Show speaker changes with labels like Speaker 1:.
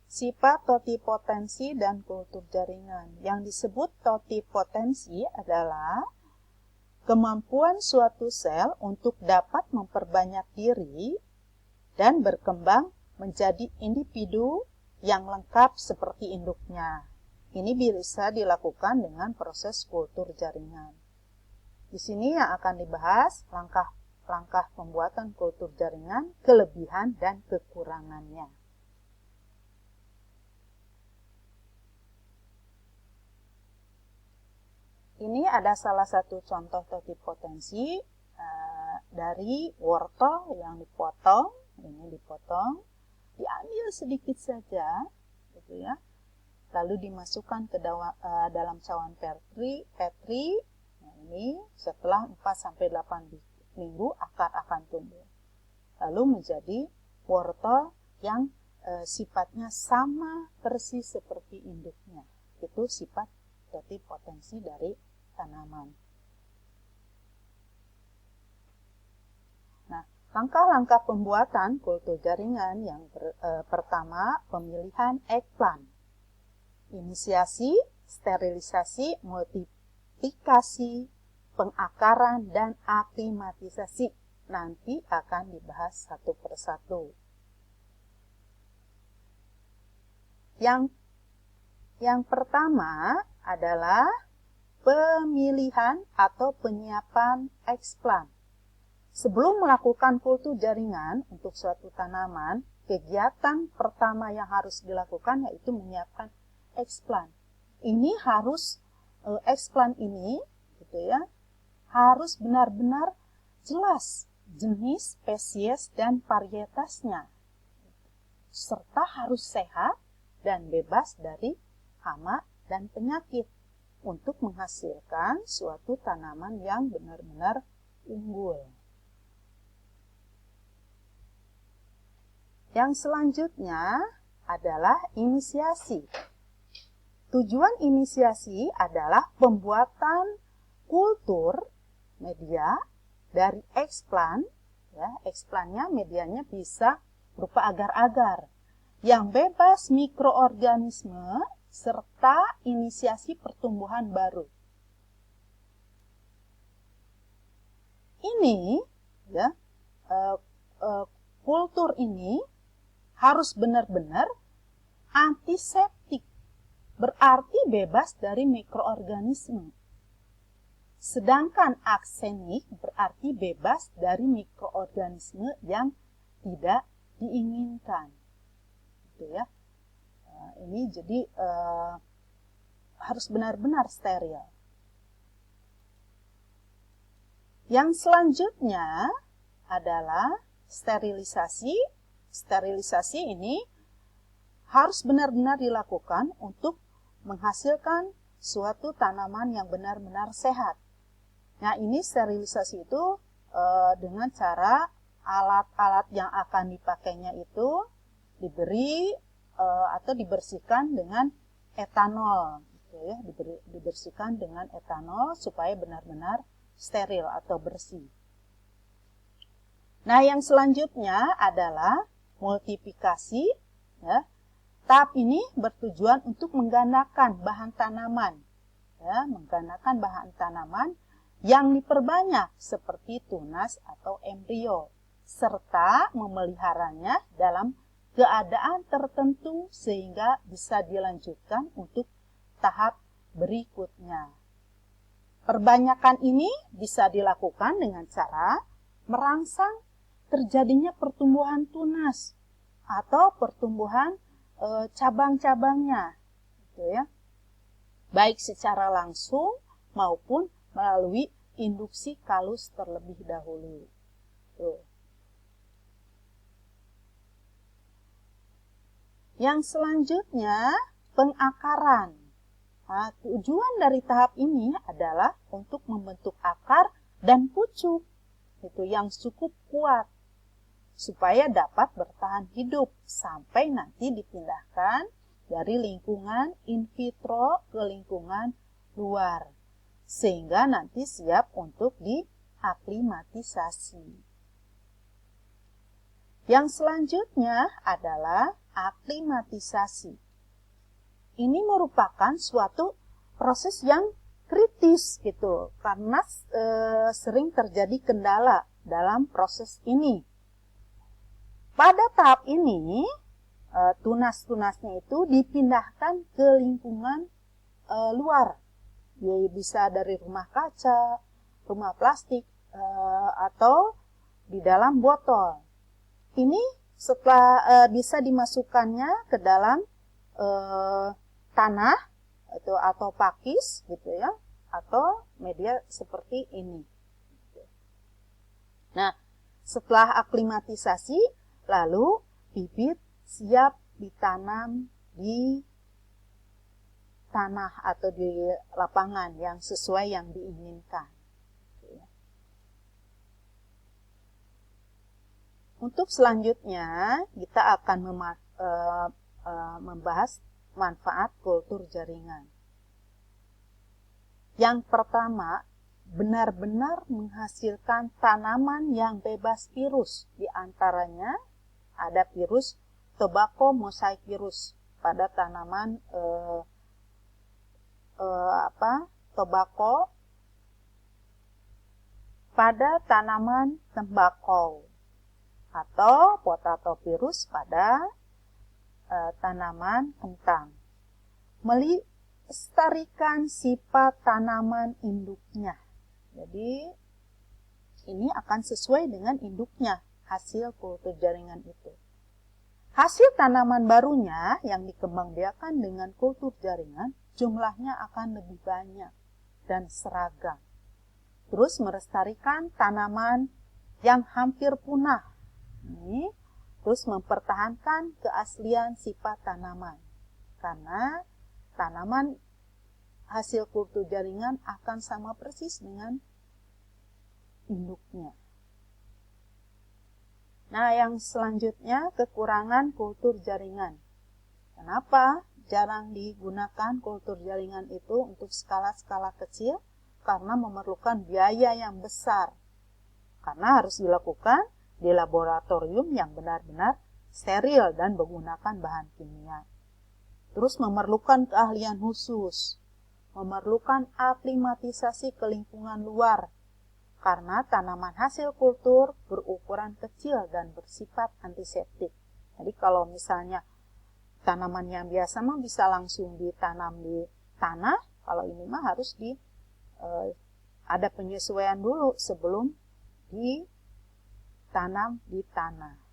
Speaker 1: Sifat totipotensi dan kultur jaringan. Yang disebut totipotensi adalah kemampuan suatu sel untuk dapat memperbanyak diri dan berkembang menjadi individu yang lengkap seperti induknya. Ini bisa dilakukan dengan proses kultur jaringan. Di sini yang akan dibahas langkah-langkah pembuatan kultur jaringan, kelebihan dan kekurangannya. Ini ada salah satu contoh totipotensi dari wortel yang dipotong. Ini dipotong, diambil sedikit saja, gitu ya. Lalu dimasukkan ke dalam cawan Petri. Nah, ini setelah 4-8 minggu akar akan tumbuh. Lalu menjadi wortel yang sifatnya sama persis seperti induknya. Itu sifat totipotensi dari tanaman. Nah, langkah-langkah pembuatan kultur jaringan yang pertama, pemilihan eggplant. Inisiasi, sterilisasi, multiplikasi, pengakaran, dan aklimatisasi. Nanti akan dibahas satu persatu. Yang pertama adalah pemilihan atau penyiapan eggplant. Sebelum melakukan kultur jaringan untuk suatu tanaman, kegiatan pertama yang harus dilakukan yaitu menyiapkan eggplant. Ini harus eggplant ini, gitu ya, harus benar-benar jelas jenis, spesies dan varietasnya, serta harus sehat dan bebas dari hama dan penyakit untuk menghasilkan suatu tanaman yang benar-benar unggul. Yang selanjutnya adalah inisiasi. Tujuan inisiasi adalah pembuatan kultur media dari eggplant. Ya, eggplantnya medianya bisa berupa agar-agar yang bebas mikroorganisme serta inisiasi pertumbuhan baru. Ini, ya, kultur ini harus benar-benar antiseptik, berarti bebas dari mikroorganisme. Sedangkan aksenik berarti bebas dari mikroorganisme yang tidak diinginkan. Gitu ya. Ini jadi harus benar-benar steril. Yang selanjutnya adalah sterilisasi. Sterilisasi ini harus benar-benar dilakukan untuk menghasilkan suatu tanaman yang benar-benar sehat. Nah, ini sterilisasi itu dengan cara alat-alat yang akan dipakainya itu diberi atau dibersihkan dengan etanol, gitu ya, dibersihkan dengan etanol supaya benar-benar steril atau bersih. Nah, yang selanjutnya adalah multiplikasi. Ya. Tahap ini bertujuan untuk menggandakan bahan tanaman, ya, menggandakan bahan tanaman yang diperbanyak seperti tunas atau embrio, serta memeliharanya dalam keadaan tertentu sehingga bisa dilanjutkan untuk tahap berikutnya. Perbanyakan ini bisa dilakukan dengan cara merangsang terjadinya pertumbuhan tunas atau pertumbuhan cabang-cabangnya, gitu ya. Baik secara langsung maupun melalui induksi kalus terlebih dahulu. Tuh. Yang selanjutnya, pengakaran. Nah, tujuan dari tahap ini adalah untuk membentuk akar dan pucuk itu yang cukup kuat supaya dapat bertahan hidup sampai nanti dipindahkan dari lingkungan in vitro ke lingkungan luar sehingga nanti siap untuk diaklimatisasi. Yang selanjutnya adalah aklimatisasi. Ini merupakan suatu proses yang kritis gitu, karena sering terjadi kendala dalam proses ini. Pada tahap ini, tunas-tunasnya itu dipindahkan ke lingkungan luar, bisa dari rumah kaca, rumah plastik, atau di dalam botol. Ini setelah bisa dimasukkannya ke dalam tanah atau pakis gitu ya, atau media seperti ini. Nah, setelah aklimatisasi, lalu bibit siap ditanam di tanah atau di lapangan yang sesuai yang diinginkan. Untuk selanjutnya, kita akan membahas manfaat kultur jaringan. Yang pertama, benar-benar menghasilkan tanaman yang bebas virus. Di antaranya ada virus tobacco mosaic virus pada tanaman tobacco pada tanaman tembakau, atau potato virus pada tanaman kentang. Melestarikan sifat tanaman induknya. Jadi ini akan sesuai dengan induknya hasil kultur jaringan itu. Hasil tanaman barunya yang dikembangbiakan dengan kultur jaringan jumlahnya akan lebih banyak dan seragam. Terus melestarikan tanaman yang hampir punah. Ini terus mempertahankan keaslian sifat tanaman. Karena tanaman hasil kultur jaringan akan sama persis dengan induknya. Nah, yang selanjutnya kekurangan kultur jaringan. Kenapa jarang digunakan kultur jaringan itu untuk skala-skala kecil? Karena memerlukan biaya yang besar. Karena harus dilakukan di laboratorium yang benar-benar steril dan menggunakan bahan kimia. Terus memerlukan keahlian khusus, memerlukan aklimatisasi ke lingkungan luar, karena tanaman hasil kultur berukuran kecil dan bersifat antiseptik. Jadi kalau misalnya tanaman yang biasa mah bisa langsung ditanam di tanah, kalau ini mah harus ada penyesuaian dulu sebelum ditanam di tanah.